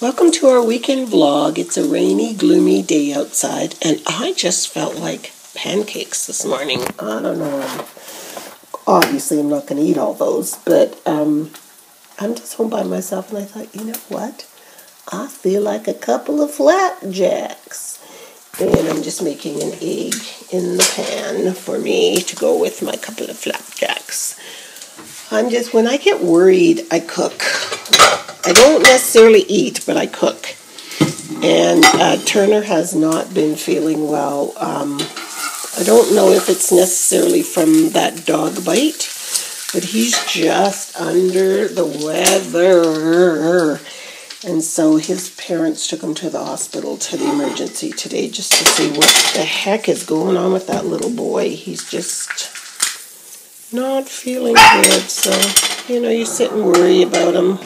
Welcome to our weekend vlog. It's a rainy, gloomy day outside, and I just felt like pancakes this morning. I don't know. Obviously, I'm not going to eat all those, but I'm just home by myself, and I thought, you know what? I feel like a couple of flapjacks. And I'm just making an egg in the pan for me to go with my couple of flapjacks. When I get worried, I cook. I don't necessarily eat, but I cook. And Turner has not been feeling well. I don't know if it's necessarily from that dog bite, but he's just under the weather. And so his parents took him to the hospital, to the emergency today, just to see what the heck is going on with that little boy. He's just not feeling good. So, you sit and worry about him.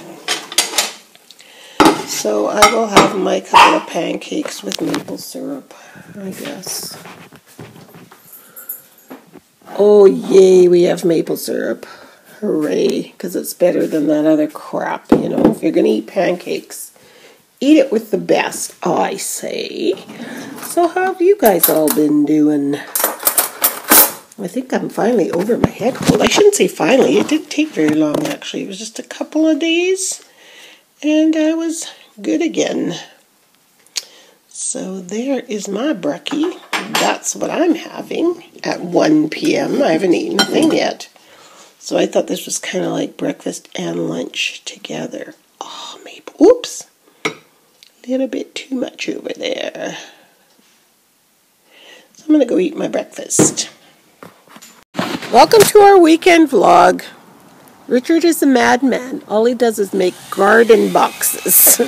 So I will have my couple of pancakes with maple syrup, I guess. Oh, yay, we have maple syrup. Hooray, because it's better than that other crap, If you're going to eat pancakes, eat it with the best, I say. So how have you guys all been doing? I think I'm finally over my head cold. I shouldn't say finally. It didn't take very long, actually. It was just a couple of days, and I was good again. So there is my brekkie. That's what I'm having at 1 p.m. I haven't eaten a thing yet. So I thought this was kind of like breakfast and lunch together. Oh, maybe. Oops. A little bit too much over there. So I'm going to go eat my breakfast. Welcome to our weekend vlog. Richard is a madman. All he does is make garden boxes.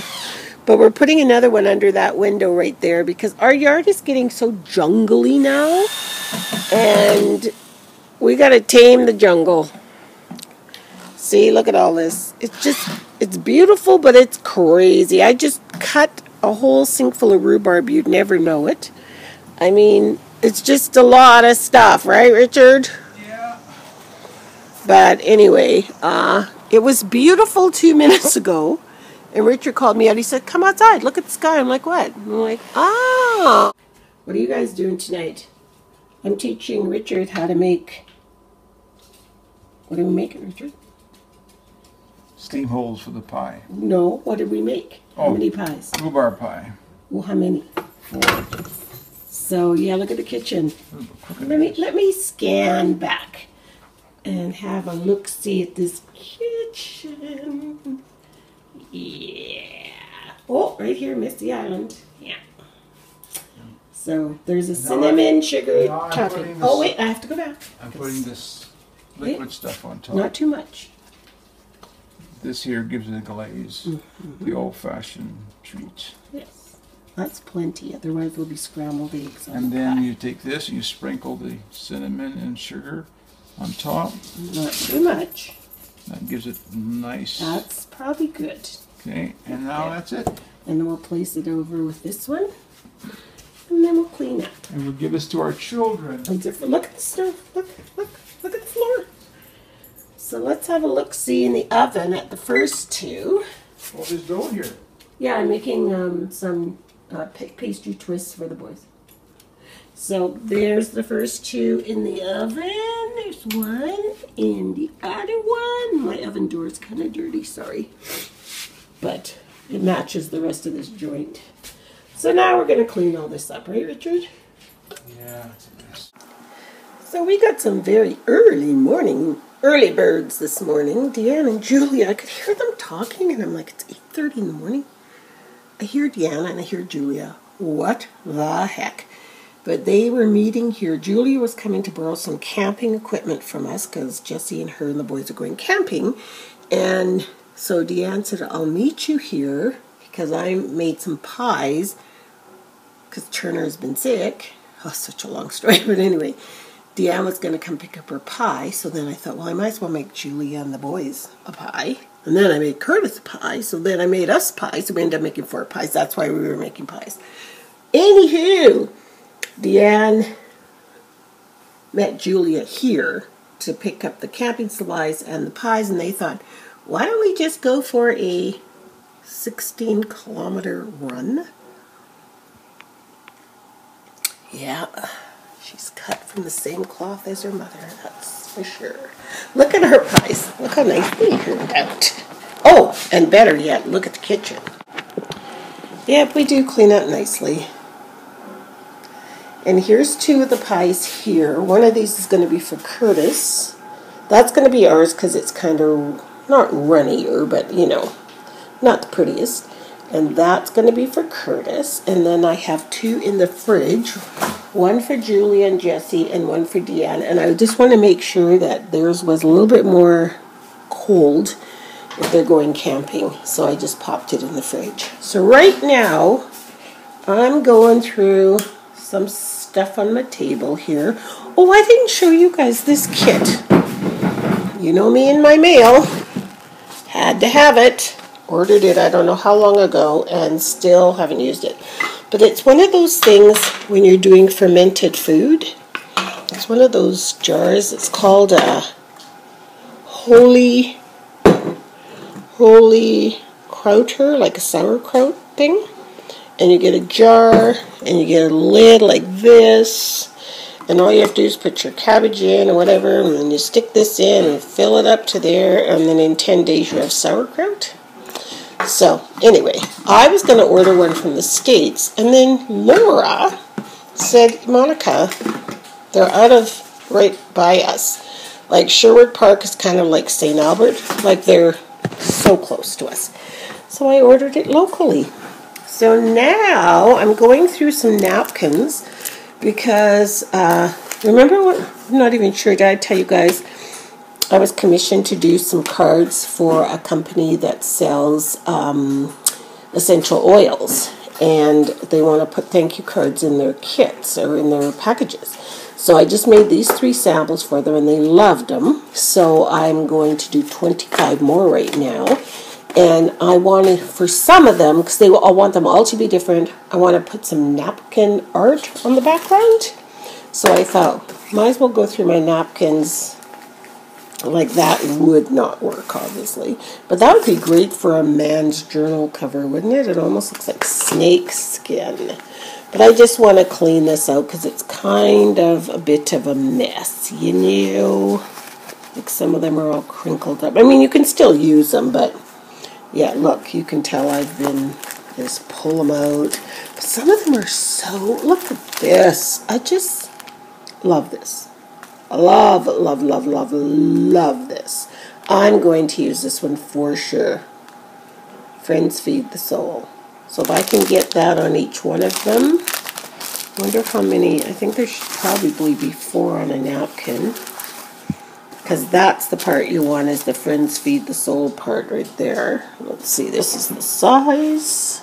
But we're putting another one under that window right there because our yard is getting so jungly now. And we got to tame the jungle. See, look at all this. It's beautiful, but it's crazy. I just cut a whole sink full of rhubarb. You'd never know it. I mean, it's just a lot of stuff, right, Richard? Yeah. But anyway, it was beautiful 2 minutes ago. And Richard called me out. He said, come outside. Look at the sky. I'm like, what? I'm like, ah. What are you guys doing tonight? I'm teaching Richard how to make... What are we making, Richard? Steam holes for the pie. No. What did we make? How many pies? Rhubarb pie. Well, how many? 4. So, yeah, look at the kitchen. Let me scan back and have a look-see at this kitchen. Yeah. Oh, right here, Misty Island. Yeah. So there's a cinnamon sugar topping. Oh, wait, I have to go back. I'm putting this liquid stuff on top. Not too much. This here gives it a glaze. The old-fashioned treat. Yes. That's plenty. Otherwise, there'll be scrambled eggs on And the then pie. you take this and you sprinkle the cinnamon and sugar on top. Not too much. That gives it nice. That's probably good. Okay, and now that's it. And then we'll place it over with this one. And then we'll clean up. And we'll give this to our children. Look at the stove. Look at the floor. So let's have a look-see in the oven at the first two. Oh, there's dough here. Yeah, I'm making some pastry twists for the boys. So there's the first two in the oven. There's one and the other one. My oven door is kind of dirty, sorry. But it matches the rest of this joint. So now we're going to clean all this up, right, Richard? Yeah, it's a mess. So we got some very early birds this morning. Deanna and Julia, I could hear them talking, and I'm like, it's 8:30 in the morning. I hear Deanna and I hear Julia. What the heck? But they were meeting here. Julia was coming to borrow some camping equipment from us because Jessie and her and the boys are going camping. And so Deanne said, I'll meet you here because I made some pies because Turner has been sick. Oh, such a long story. But anyway, Deanne was going to come pick up her pie. So then I thought, well, I might as well make Julia and the boys a pie. And then I made Curtis a pie. So then I made us pies. So we ended up making 4 pies. That's why we were making pies. Anywho, Deanne met Julia here to pick up the camping supplies and the pies, and they thought, why don't we just go for a 16-kilometer run? Yeah, she's cut from the same cloth as her mother, that's for sure. Look at her pies. Look how nice they turned out. Oh, and better yet, look at the kitchen. Yep, we do clean up nicely. And here's 2 of the pies here. One of these is going to be for Curtis. That's going to be ours because it's kind of not runnier, but, you know, not the prettiest. And that's going to be for Curtis. And then I have 2 in the fridge. One for Julia and Jessie and one for Deanne. And I just want to make sure that theirs was a little bit more cold if they're going camping. So I just popped it in the fridge. So right now, I'm going through some stuff on my table here. Oh, I didn't show you guys this kit. You know me and my mail. Had to have it. Ordered it I don't know how long ago and still haven't used it. But it's one of those things when you're doing fermented food. It's one of those jars. It's called a Holy Krauter, like a sauerkraut thing. And you get a jar, and you get a lid like this, and all you have to do is put your cabbage in or whatever, and then you stick this in and fill it up to there, and then in 10 days you have sauerkraut. So, anyway, I was going to order one from the States, and then Laura said, Monica, they're out of right by us. Like, Sherwood Park is kind of like St. Albert, like they're so close to us. So I ordered it locally. So now I'm going through some napkins because, remember what, I'm not even sure, did I tell you guys, I was commissioned to do some cards for a company that sells essential oils. And they want to put thank you cards in their kits or in their packages. So I just made these 3 samples for them and they loved them. So I'm going to do 25 more right now. And I wanted, for some of them, because I want them all to be different, I want to put some napkin art on the background. So I thought, might as well go through my napkins. Like that would not work, obviously. But that would be great for a man's journal cover, wouldn't it? It almost looks like snake skin. But I just want to clean this out because it's kind of a bit of a mess, you know? Like some of them are all crinkled up. I mean, you can still use them, but... yeah, look, you can tell I've been just pull them out. But some of them are so, look at this. I just love this. I love this. I'm going to use this one for sure. Friends Feed the Soul. So if I can get that on each one of them, I wonder how many, I think there should probably be 4 on a napkin. Because that's the part you want, is the Friends Feed the Soul part right there. Let's see, this is the size.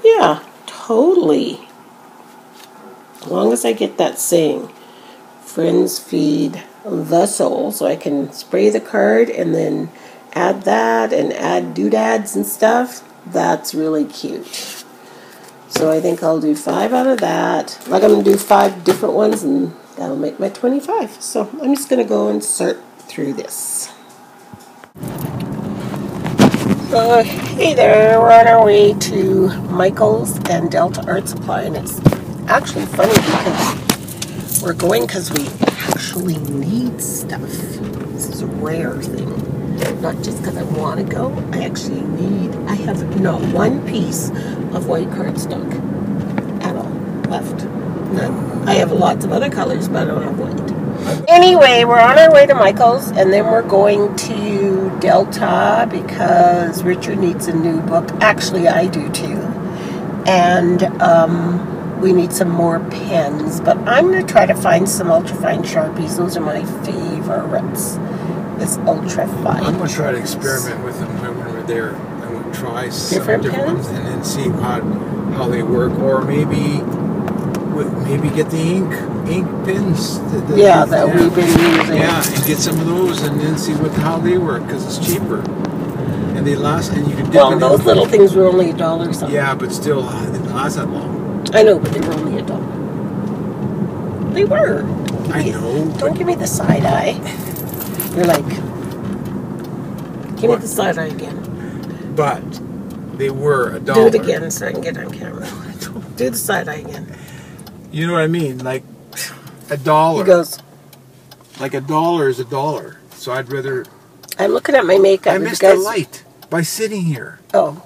Yeah, totally. As long as I get that saying, Friends Feed the Soul, so I can spray the card and then add that and add doodads and stuff. That's really cute. So I think I'll do 5 out of that. Like I'm going to do 5 different ones and that'll make my 25. So I'm just going to go and sort through this. Hey there, we're on our way to Michael's and Delta Art Supply, and it's actually funny because we're going because we actually need stuff. This is a rare thing. Not just because I want to go, I actually need, I have not one piece of white cardstock at all left. None. I have lots of other colors, but I don't have white. Anyway, we're on our way to Michael's, and then we're going to Delta because Richard needs a new book. Actually, I do too. And we need some more pens, but I'm going to try to find some ultrafine Sharpies. Those are my favorites. This ultrafine. I'm going to try to experiment with them when we're there. I'm going to try some Different different pens? ones and then see how they work, or maybe get the ink pens. That we've been using. Yeah, and get some of those and then see how they work, because it's cheaper. And they last, and you can dip Well, in those it. little things were only $1 something. Yeah, but still, they don't last that long. I know, but they were only $1. They were. I know. Don't give me the side eye. You're like, give me the side eye again. But they were $1. Do it again so I can get on camera. Do the side eye again. You know what I mean? Like $1. He goes, like $1 is $1. So I'd rather. I'm looking at my makeup. I missed the light by sitting here. Oh.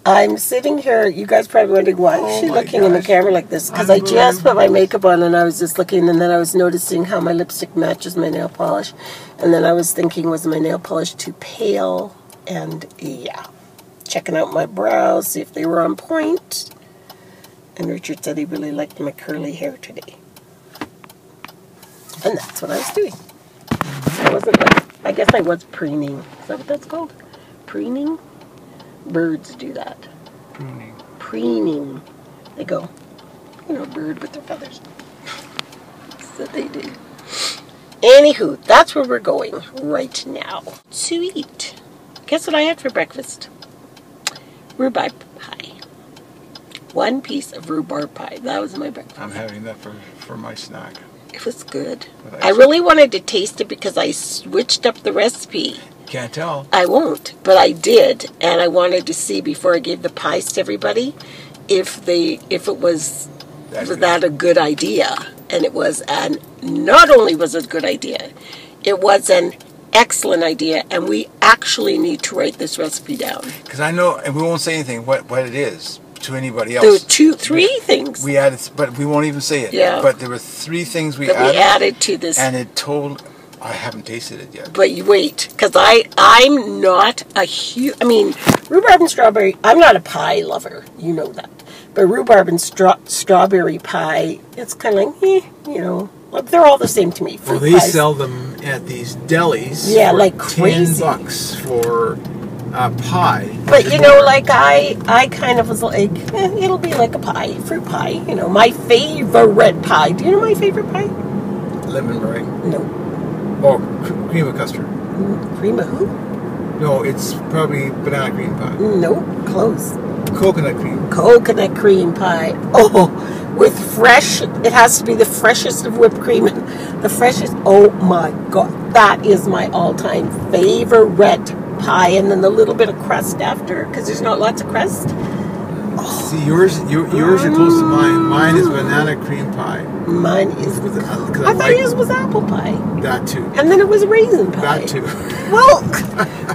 I'm sitting here. You guys probably wondering why is she looking in the camera like this? Because I just put my makeup on and I was just looking, and then I was noticing how my lipstick matches my nail polish. And then I was thinking, was my nail polish too pale? And yeah. Checking out my brows, see if they were on point. And Richard said he really liked my curly hair today. And that's what I was doing. I guess I was preening. Is that what that's called? Preening? Birds do that. Pruning. Preening. They go, bird with their feathers. That's what they do. Anywho, that's where we're going right now. To eat. Guess what I had for breakfast? Rhubarb pie. One piece of rhubarb pie. That was my breakfast. I'm having that for my snack. It was good. I really wanted to taste it because I switched up the recipe. Can't tell. I won't, but I did, and I wanted to see before I gave the pies to everybody if it was that a good idea. And it was, and not only was it a good idea, it was an excellent idea, and we actually need to write this recipe down. Because I know, and we won't say anything what it is to anybody else. There were three things. We added, but we won't even say it. Yeah. But there were 3 things we added to this. And it told, I haven't tasted it yet. But you wait, because I'm not a huge, rhubarb and strawberry, I'm not a pie lover, you know that. But rhubarb and strawberry pie, it's kind of like, they're all the same to me. Well, they sell them at these delis. Yeah, for like crazy. $10 for a pie. But like I kind of was like, it'll be like a pie, fruit pie. My favorite pie. Do you know my favorite pie? Lemon meringue. No. Oh, cream of custard. Cream of who? No, it's probably banana cream pie. No, close. Coconut cream. Coconut cream pie. Oh, with fresh, it has to be the freshest of whipped cream. The freshest, oh my God. That is my all-time favorite pie. And then the little bit of crust after, because there's not lots of crust. Oh. See, yours are close to mine. Mine is banana cream pie. Mine is, I thought yours was apple pie. That too. And then it was raisin pie. That too. Well,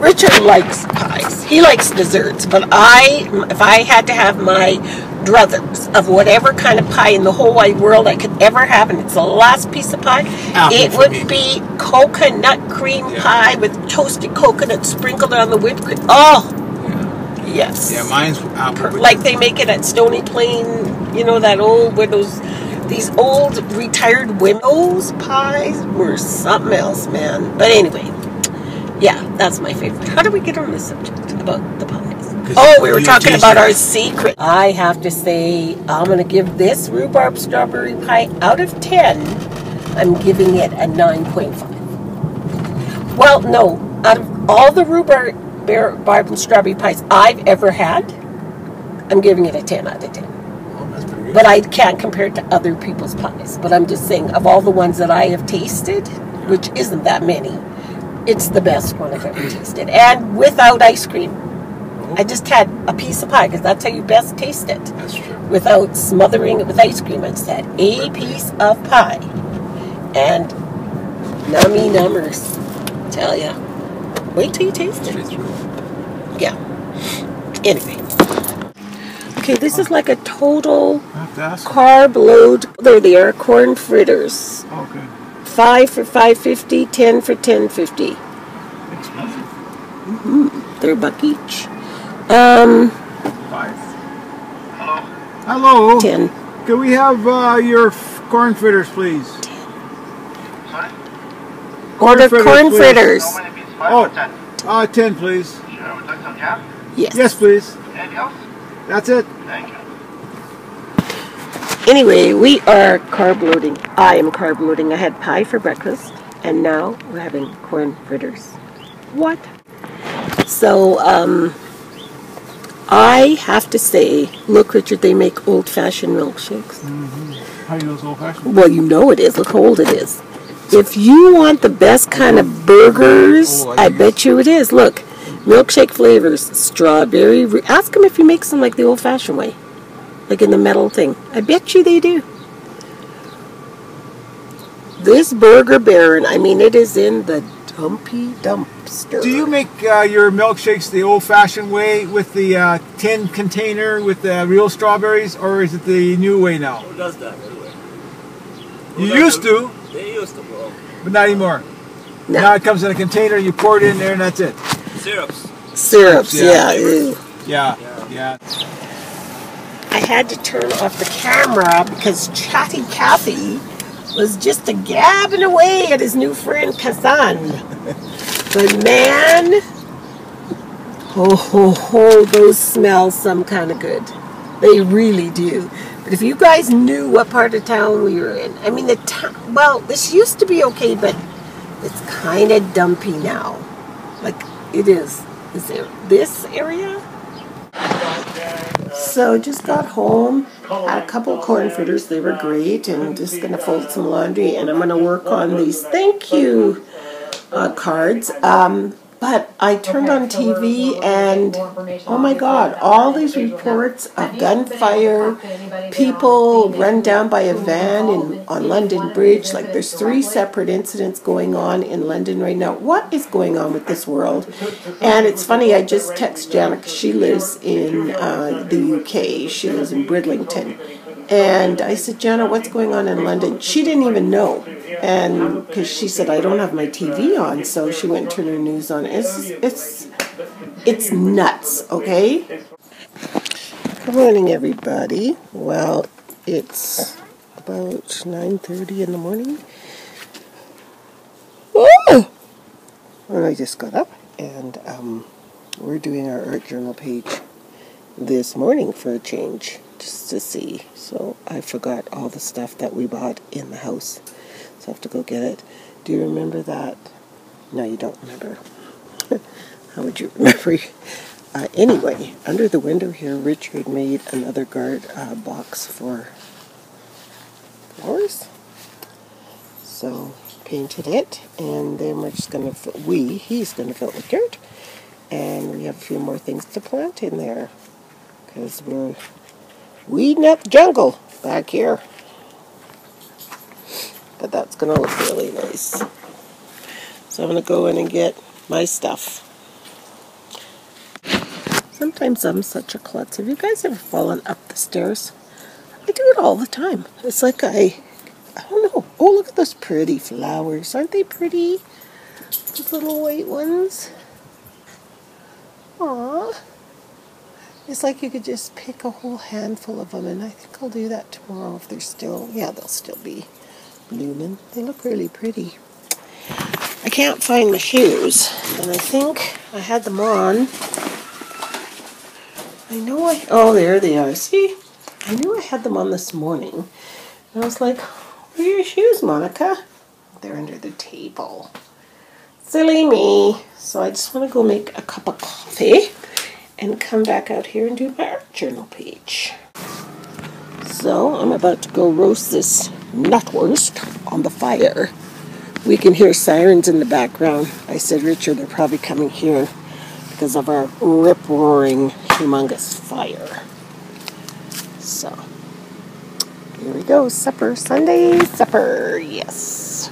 Richard likes pies. He likes desserts. But if I had to have my druthers of whatever kind of pie in the whole wide world I could ever have, and it's the last piece of pie, it would be coconut cream pie with toasted coconut sprinkled on the whipped cream. Oh! Yes. Yeah, mine's apple. Like they make it at Stony Plain, that old, where these old retired women, those pies were something else, man. But anyway, yeah, that's my favorite. How did we get on this subject about the pies? Oh, we were talking about our secret. I have to say, I'm going to give this rhubarb strawberry pie out of 10. I'm giving it a 9.5. Well, no, out of all the rhubarb and strawberry pies I've ever had, I'm giving it a 10 out of 10. Oh, that's pretty good. But I can't compare it to other people's pies. But I'm just saying, of all the ones that I have tasted, which isn't that many, it's the best one I've ever tasted. And without ice cream. I just had a piece of pie, because that's how you best taste it. That's true. Without smothering it with ice cream. I just had a piece of pie. And nummy numbers. Tell ya. Wait till you taste it. Yeah. Anyway. Okay, this is like a total carb load. There they are, corn fritters. Oh, good. 5 for $5.50, 10 for $10.50. Expensive. They're $1 each. 5. Hello. Hello. 10. Can we have your corn fritters, please? Sorry? Order corn please. fritters. How many pieces? 5 or 10? 10, please. Sure, would like some jam? Yes. Yes, please. Anything else? That's it. Thank you. Anyway, we are carb loading. I am carb loading. I had pie for breakfast, and now we're having corn fritters. What? So, I have to say, look, Richard, they make old-fashioned milkshakes. How do you know it's old-fashioned? Well, you know it is. Look how old it is. If you want the best kind of burgers, I bet you it is. Look, milkshake flavors, strawberry. Ask them if he makes them like the old-fashioned way, like in the metal thing. I bet you they do. This Burger Baron, I mean, it is in the dumpy dumpster. Do you make your milkshakes the old-fashioned way with the tin container with the real strawberries, or is it the new way now? Who does that anyway? You used to, They used to, bro. but not anymore. No. Now it comes in a container, you pour it in there, and that's it. Syrups. Syrups, Yeah. yeah. Ew. Yeah. I had to turn off the camera because Chatty Cathy was just a gabbing away at his new friend Kazan. But man, those smell some kind of good. They really do. But if you guys knew what part of town we were in, I mean, well, this used to be okay, but it's kind of dumpy now. Like, it is. Is it this area? So just got home, had a couple of corn fritters. They were great, and just going to fold some laundry, and I'm going to work on these thank you cards. But I turned on TV, and oh my God, all these reports of gunfire, people run down by a van on London Bridge. Like, there's 3 separate incidents going on in London right now. What is going on with this world? And it's funny, I just text Janet, because she lives in the UK. She lives in Bridlington. And I said, Janet, what's going on in London? She didn't even know. And because she said, I don't have my TV on, so she went and turned her news on. It's nuts, okay? Good morning, everybody. Well, it's about 9:30 in the morning. Oh! And I just got up, and we're doing our art journal page this morning for a change, just to see. So I forgot all the stuff that we bought in the house. So I have to go get it. Do you remember that? No, you don't remember. How would you remember? Anyway, under the window here, Richard made another box for flowers. So painted it, and then we're just going to he's going to fill it with dirt. And we have a few more things to plant in there, because we're weeding up the jungle back here. But that's going to look really nice. So I'm going to go in and get my stuff. Sometimes I'm such a klutz. Have you guys ever fallen up the stairs? I do it all the time. It's like I don't know. Oh, look at those pretty flowers. Aren't they pretty? Those little white ones. Aww. It's like you could just pick a whole handful of them, and I think I'll do that tomorrow if they're still, yeah, they'll still be blooming. They look really pretty. I can't find the shoes, and I think I had them on. Oh, there they are. See? I knew I had them on this morning. And I was like, where are your shoes, Monica? They're under the table. Silly me. So I just want to go make a cup of coffee and come back out here and do my art journal page. So I'm about to go roast this nutwurst on the fire. We can hear sirens in the background. I said, Richard, they're probably coming here because of our rip-roaring, humongous fire. So here we go, supper, Sunday supper, yes.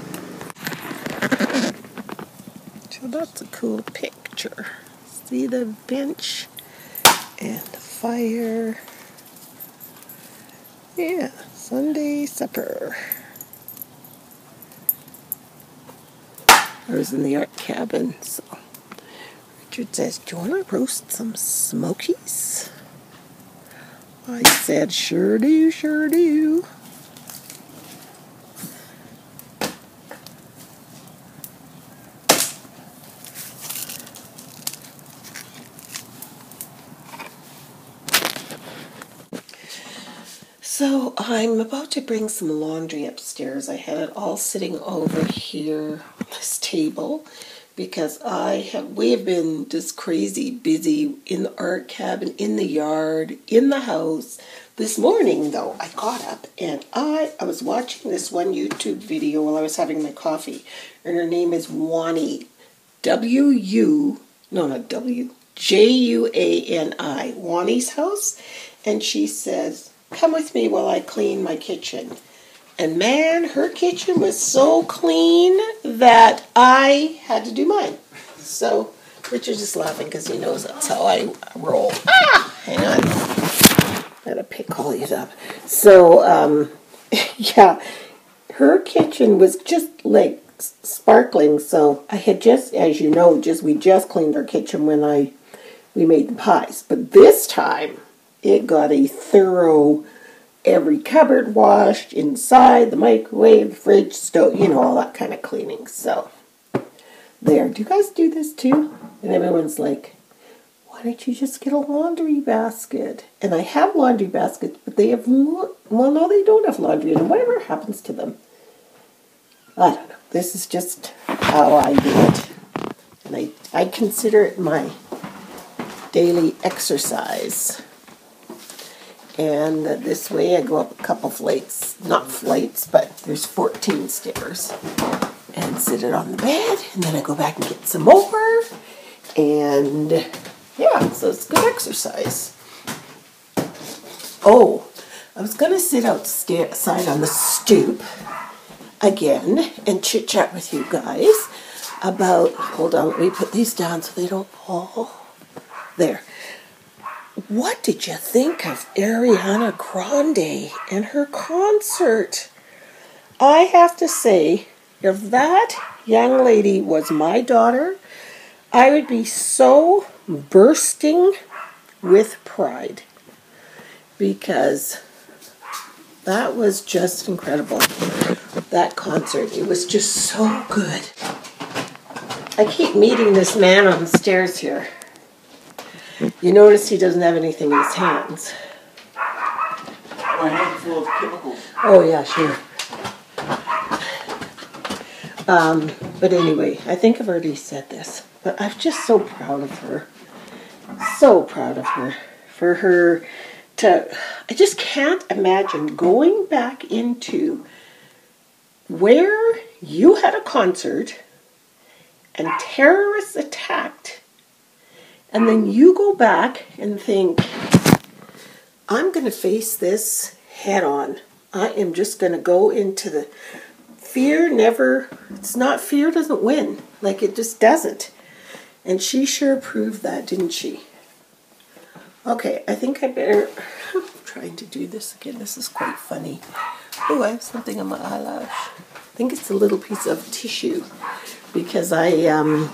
So that's a cool picture. See the bench and the fire. Yeah, Sunday supper. I was in the art cabin, so Richard says, do you want to roast some smokies? I said, sure do, sure do. So I'm about to bring some laundry upstairs. I had it all sitting over here on this table because we have been just crazy busy in the art cabin, in the yard, in the house. This morning though, I got up and I was watching this one YouTube video while I was having my coffee, and her name is Juani, Juani, Juani's house, and she says, come with me while I clean my kitchen. And man, her kitchen was so clean that I had to do mine. So Richard's just laughing because he knows that's how I roll. Hang on. Gotta pick all these up. So, yeah, her kitchen was just like sparkling. So I had just, as you know, we just cleaned our kitchen when we made the pies. But this time, it got a thorough, every cupboard washed, inside, the microwave, the fridge, stove, you know, all that kind of cleaning. So, there. Do you guys do this too? And everyone's like, why don't you just get a laundry basket? And I have laundry baskets, but they have, well, no, they don't have laundry in them. Whatever happens to them? I don't know. This is just how I do it. And I consider it my daily exercise. And this way I go up a couple flights, not flights, but there's 14 stairs. And sit it on the bed, and then I go back and get some more. And yeah, so it's good exercise. Oh, I was going to sit outside on the stoop again and chit-chat with you guys about, hold on, let me put these down so they don't fall. There. What did you think of Ariana Grande and her concert? I have to say, if that young lady was my daughter, I would be so bursting with pride because that was just incredible. That concert, it was just so good. I keep meeting this man on the stairs here. You notice he doesn't have anything in his hands. My hands full of chemicals. Oh yeah, sure. But anyway, I think I've already said this, but I'm just so proud of her. So proud of her. For her to, I just can't imagine going back into where you had a concert and terrorists attacked, and then you go back and think, I'm going to face this head on. I am just going to go into the fear never, it's not, fear doesn't win. Like, it just doesn't. And she sure proved that, didn't she? Okay, I think I better, I'm trying to do this again. This is quite funny. Oh, I have something on my eyelash. I think it's a little piece of tissue because I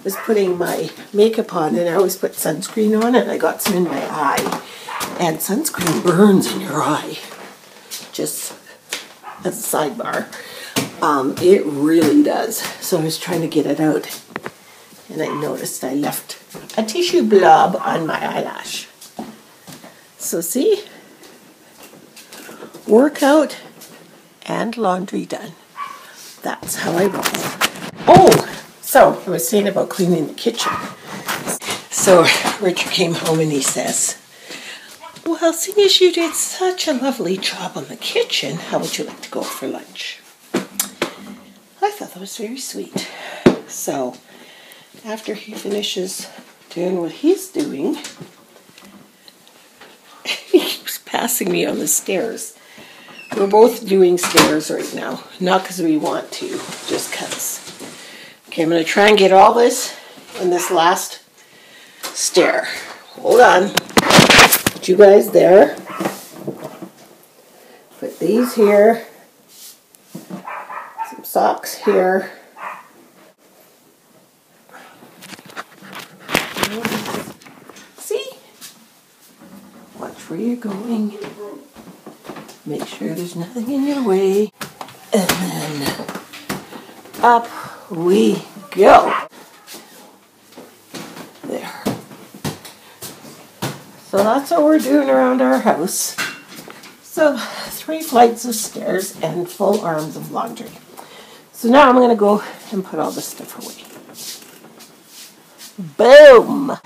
was putting my makeup on, and I always put sunscreen on, and I got some in my eye. And sunscreen burns in your eye. Just as a sidebar. It really does. So I was trying to get it out, and I noticed I left a tissue blob on my eyelash. So see? Workout and laundry done. That's how I roll. Oh! So, I was saying about cleaning the kitchen. So, Richard came home and he says, well, seeing as you did such a lovely job on the kitchen, how would you like to go for lunch? I thought that was very sweet. So, after he finishes doing what he's doing, he keeps passing me on the stairs. We're both doing stairs right now. Not because we want to, just because. Okay, I'm going to try and get all this in this last stair. Hold on. Put you guys there. Put these here. Some socks here. See? watch where you're going. Make sure there's nothing in your way. And then up we go. There. So that's what we're doing around our house. So 3 flights of stairs and full arms of laundry. So now I'm going to go and put all this stuff away. Boom!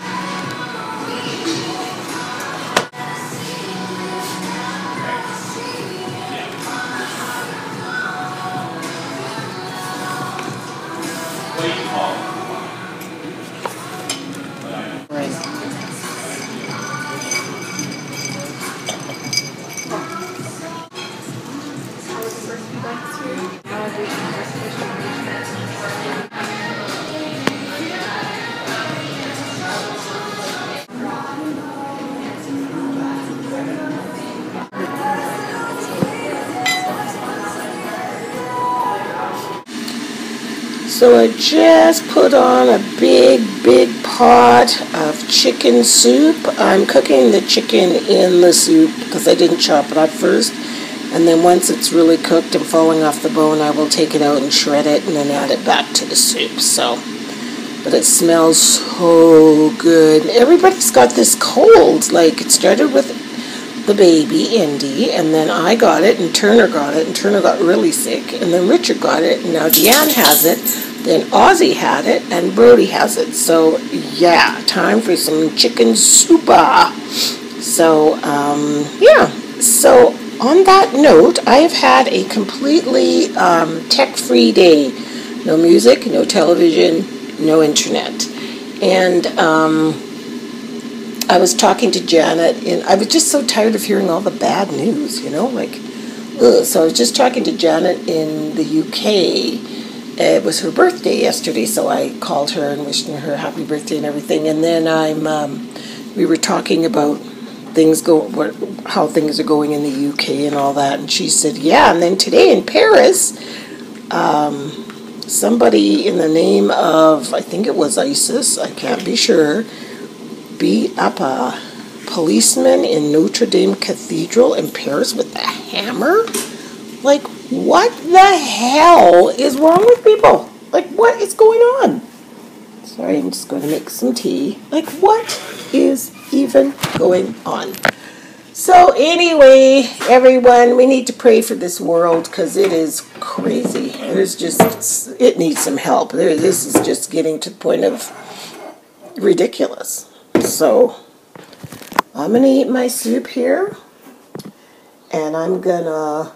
So I just put on a big pot of chicken soup. I'm cooking the chicken in the soup because I didn't chop it up first. And then once it's really cooked and falling off the bone, I will take it out and shred it and then add it back to the soup. So, but it smells so good. Everybody's got this cold. Like, it started with the baby, Indy, and then I got it, and Turner got it, and Turner got really sick, and then Richard got it, and now Deanne has it, then Ozzy had it, and Brody has it. So, yeah, time for some chicken soupa. So, yeah. So, on that note, I have had a completely tech-free day. No music, no television, no internet. And I was talking to Janet, and I was just so tired of hearing all the bad news, you know, like, ugh. So I was just talking to Janet in the UK. It was her birthday yesterday, so I called her and wished her happy birthday and everything. And then we were talking about how things are going in the UK and all that. And she said, yeah. And then today in Paris, somebody in the name of, I think it was ISIS, I can't be sure, beat up a policeman in Notre Dame Cathedral in Paris with a hammer. Like, what the hell is wrong with people? Like, what is going on? Sorry, I'm just going to make some tea. Like, what is even going on? So anyway, everyone, we need to pray for this world because it is crazy. It needs some help. This is just getting to the point of ridiculous. So I'm going to eat my soup here, and I'm going to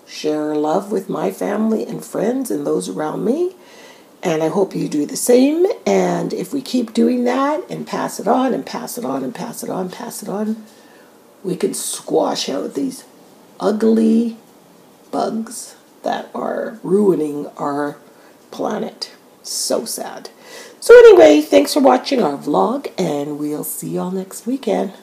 share love with my family and friends and those around me. And I hope you do the same. And if we keep doing that and pass it on and pass it on and pass it on, pass it on, we can squash out these ugly bugs that are ruining our planet. So sad. So anyway, thanks for watching our vlog, and we'll see y'all next weekend.